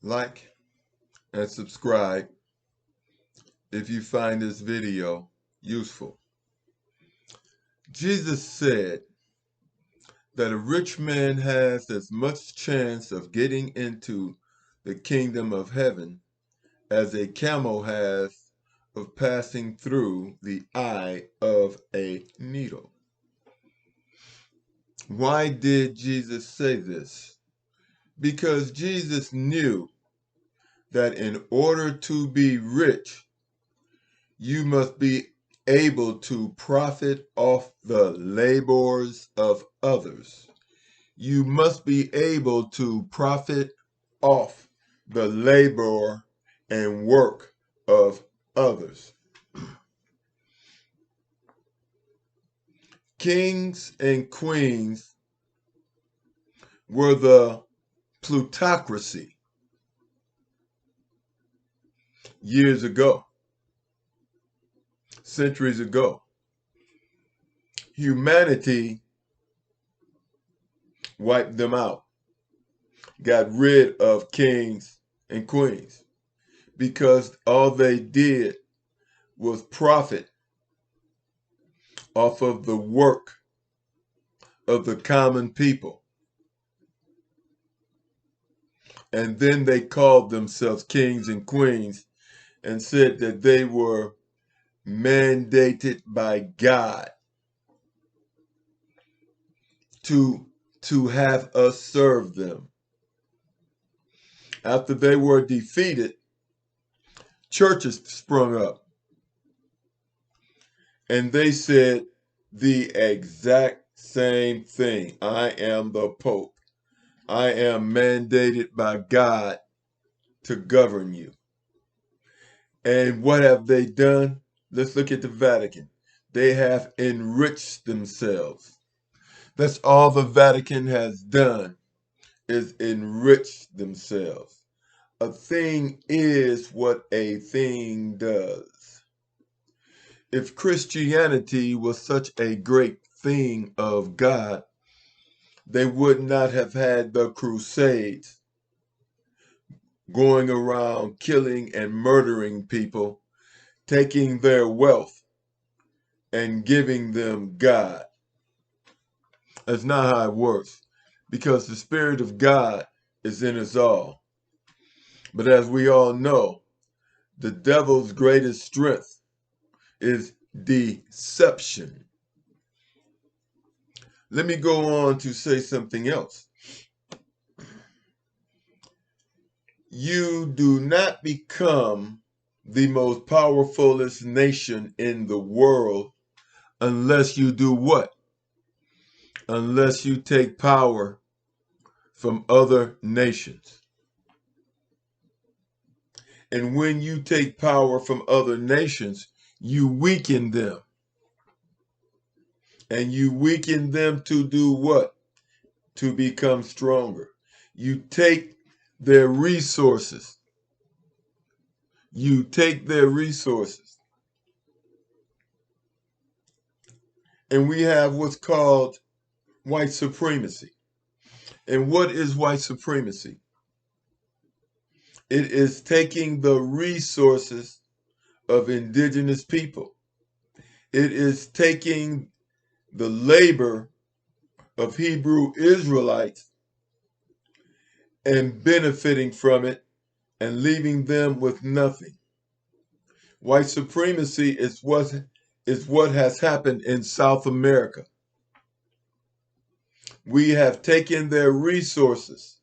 like, and subscribe if you find this video useful. Jesus said that a rich man has as much chance of getting into the kingdom of heaven as a camel has of passing through the eye of a needle. Why did Jesus say this? Because Jesus knew that in order to be rich, you must be able to profit off the labors of others. You must be able to profit off the labor and work of others. Kings and queens were the plutocracy years ago, centuries ago. Humanity wiped them out, got rid of kings and queens because all they did was profit off of the work of the common people. And then they called themselves kings and queens and said that they were mandated by God to have us serve them. After they were defeated, churches sprung up. And they said the exact same thing. I am the Pope. I am mandated by God to govern you. And what have they done? Let's look at the Vatican. They have enriched themselves. That's all the Vatican has done, is enrich themselves. A thing is what a thing does. If Christianity was such a great thing of God, they would not have had the Crusades going around killing and murdering people, taking their wealth and giving them God. That's not how it works, because the Spirit of God is in us all. But as we all know, the devil's greatest strength is deception. Let me go on to say something else. You do not become the most powerfulest nation in the world unless you do what? Unless you take power from other nations. And when you take power from other nations, you weaken them. And you weaken them to do what? To become stronger. You take their resources. You take their resources. And we have what's called white supremacy. And what is white supremacy? It is taking the resources of indigenous people. It is taking the labor of Hebrew Israelites and benefiting from it and leaving them with nothing. White supremacy is what has happened in South America. We have taken their resources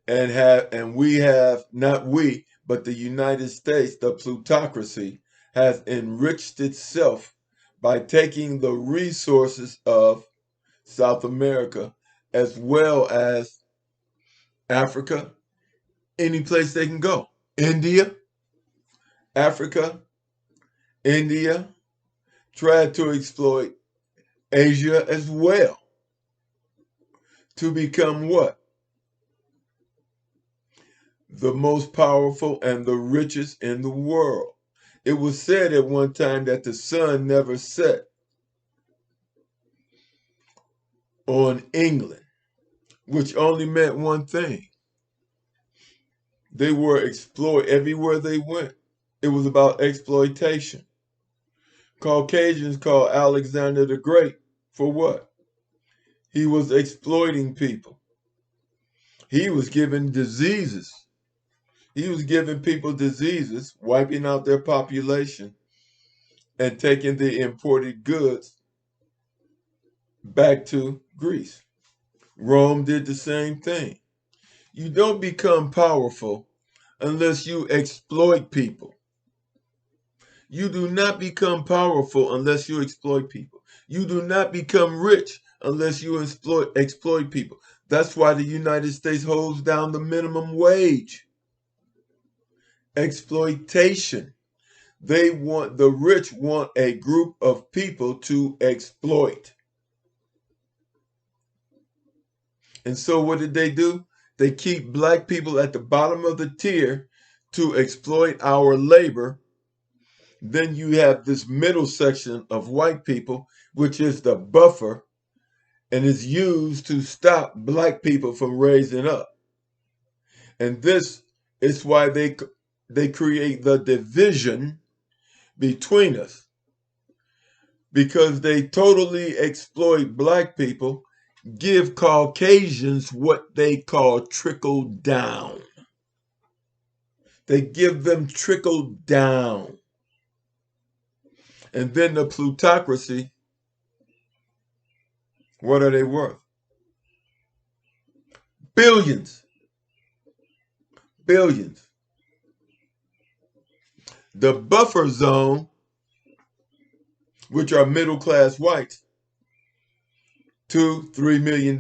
and we have, not we, but the United States, the plutocracy, has enriched itself by taking the resources of South America as well as Africa, any place they can go. India, Africa, India, tried to exploit Asia as well to become what? The most powerful and the richest in the world. It was said at one time that the sun never set on England, which only meant one thing. They were exploited everywhere they went. It was about exploitation. Caucasians called Alexander the Great for what? He was exploiting people. He was giving diseases. He was giving people diseases, wiping out their population, and taking the imported goods back to Greece. Rome did the same thing. You don't become powerful unless you exploit people. You do not become powerful unless you exploit people. You do not become rich unless you exploit people. That's why the United States holds down the minimum wage. Exploitation. The rich want a group of people to exploit. And so what did they do? They keep black people at the bottom of the tier to exploit our labor. Then you have this middle section of white people, which is the buffer, and is used to stop black people from raising up. And this is why they create the division between us, because they totally exploit black people, give Caucasians what they call trickle down. They give them trickle down. And then the plutocracy, what are they worth? Billions. Billions. The buffer zone, which are middle-class whites, $2-3 million.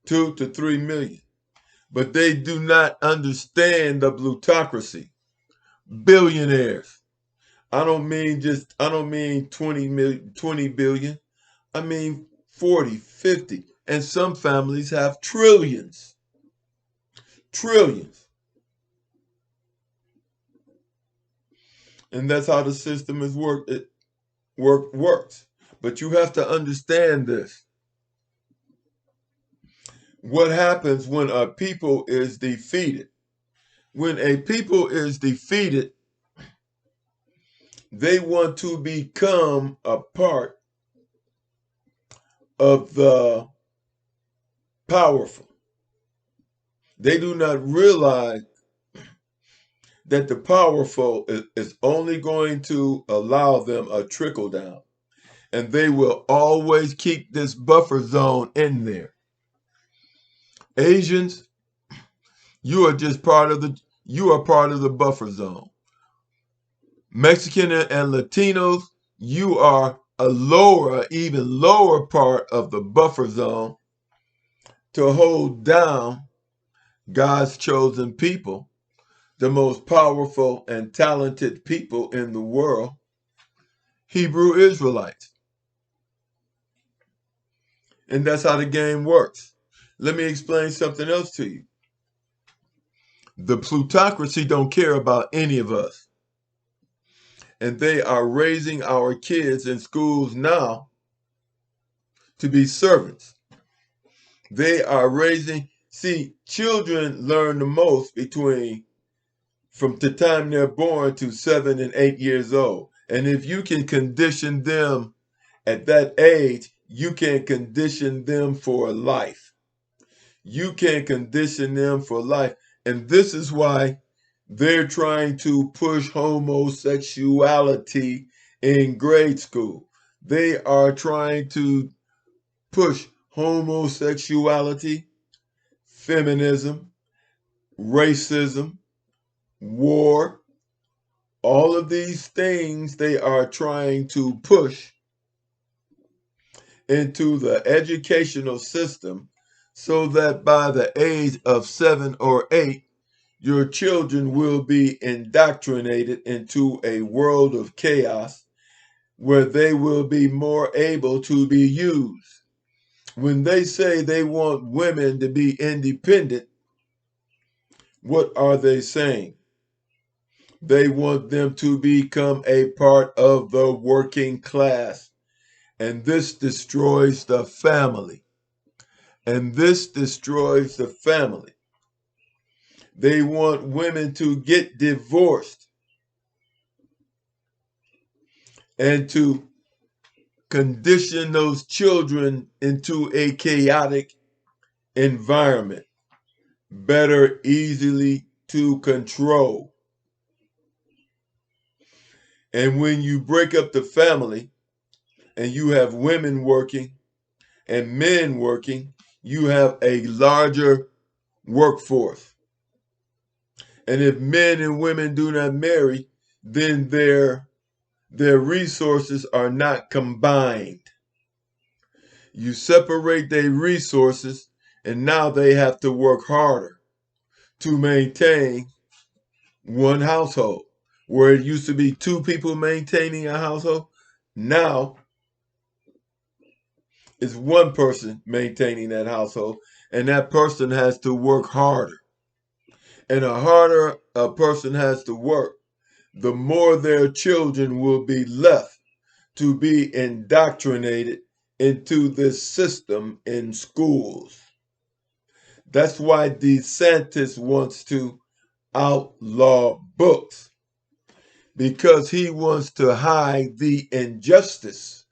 2 to 3 million. But they do not understand the plutocracy. Billionaires. I don't mean 20 billion. I mean 40, 50. And some families have trillions. Trillions. And that's how the system is works. But you have to understand this. What happens when a people is defeated? When a people is defeated, they want to become a part of the powerful. They do not realize that the powerful is only going to allow them a trickle down. And they will always keep this buffer zone in there. Asians, you are part of the buffer zone. Mexican and Latinos, you are even lower part of the buffer zone to hold down God's chosen people, the most powerful and talented people in the world, Hebrew Israelites. And that's how the game works. Let me explain something else to you. The plutocracy don't care about any of us. And they are raising our kids in schools now to be servants. They are children learn the most from the time they're born to 7 and 8 years old. And if you can condition them at that age, you can condition them for life. You can condition them for life. And this is why they're trying to push homosexuality in grade school. They are trying to push homosexuality, feminism, racism, war, all of these things they are trying to push into the educational system so that by the age of 7 or 8, your children will be indoctrinated into a world of chaos where they will be more able to be used. When they say they want women to be independent, what are they saying? They want them to become a part of the working class. And this destroys the family. And this destroys the family. They want women to get divorced and to condition those children into a chaotic environment, better easily to control. And when you break up the family and you have women working and men working, you have a larger workforce. And if men and women do not marry, then their resources are not combined. You separate their resources, and now they have to work harder to maintain one household. Where it used to be two people maintaining a household, now it's one person maintaining that household, and that person has to work harder. And the harder a person has to work, the more their children will be left to be indoctrinated into this system in schools. That's why DeSantis wants to outlaw books, because he wants to hide the injustice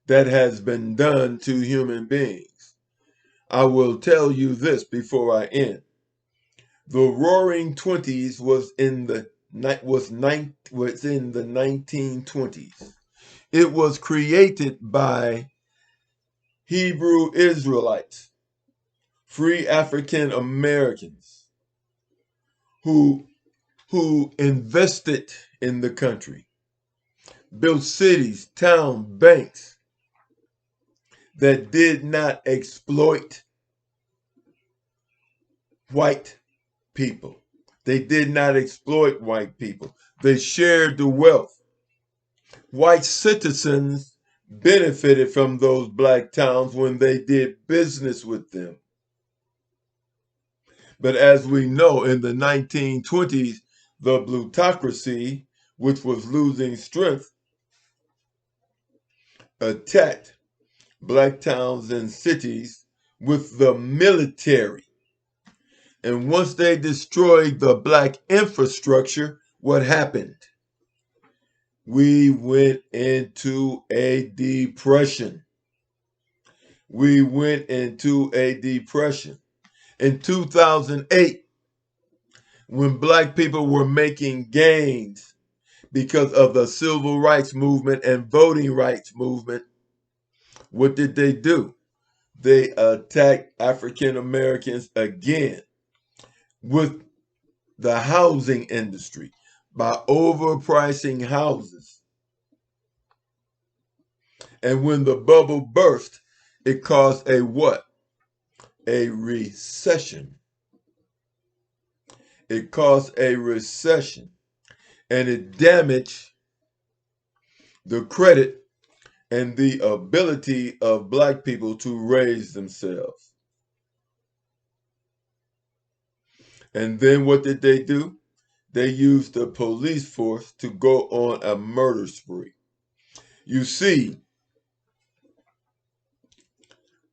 that has been done to human beings. I will tell you this before I end. The Roaring Twenties was in the 1920s. It was created by Hebrew Israelites, free African Americans who invested in the country, built cities, towns, banks that did not exploit white people. They did not exploit white people. They shared the wealth. White citizens benefited from those black towns when they did business with them. But as we know, in the 1920s, the plutocracy, which was losing strength, attacked black towns and cities with the military. And once they destroyed the black infrastructure, what happened? We went into a depression. We went into a depression. In 2008, when black people were making gains because of the civil rights movement and voting rights movement, what did they do? They attacked African Americans again with the housing industry by overpricing houses. And when the bubble burst, it caused a what? A recession. It caused a recession, and it damaged the credit and the ability of black people to raise themselves. And then what did they do? They used the police force to go on a murder spree. You see,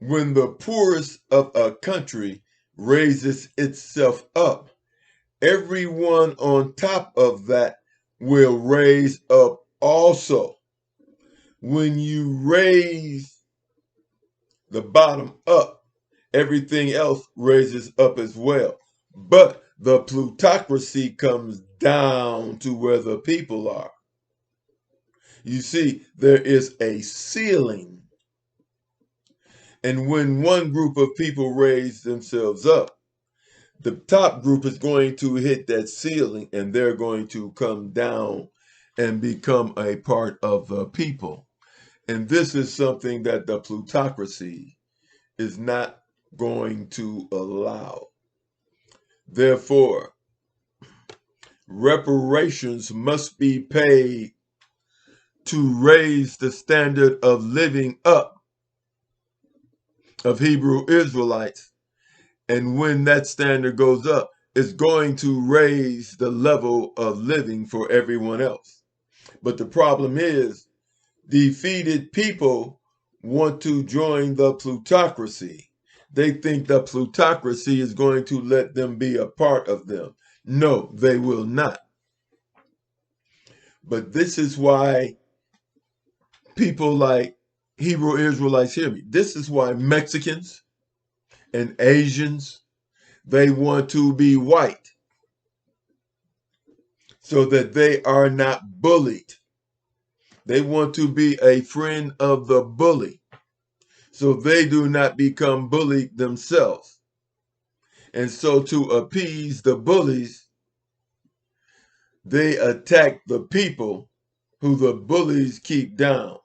when the poorest of a country raises itself up, everyone on top of that will raise up also. When you raise the bottom up, everything else raises up as well. But the plutocracy comes down to where the people are. You see, there is a ceiling. And when one group of people raise themselves up, the top group is going to hit that ceiling, and they're going to come down and become a part of the people. And this is something that the plutocracy is not going to allow. Therefore, reparations must be paid to raise the standard of living up of Hebrew Israelites. And when that standard goes up, it's going to raise the level of living for everyone else. But the problem is, defeated people want to join the plutocracy. They think the plutocracy is going to let them be a part of them. No, they will not. But this is why people like Hebrew Israelites, hear me. This is why Mexicans and Asians, they want to be white so that they are not bullied. They want to be a friend of the bully so they do not become bullied themselves. And so to appease the bullies, they attack the people who the bullies keep down.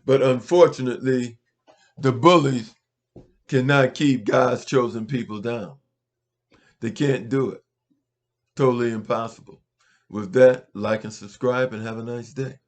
But unfortunately, the bullies cannot keep God's chosen people down. They can't do it. Totally impossible. With that, like and subscribe and have a nice day.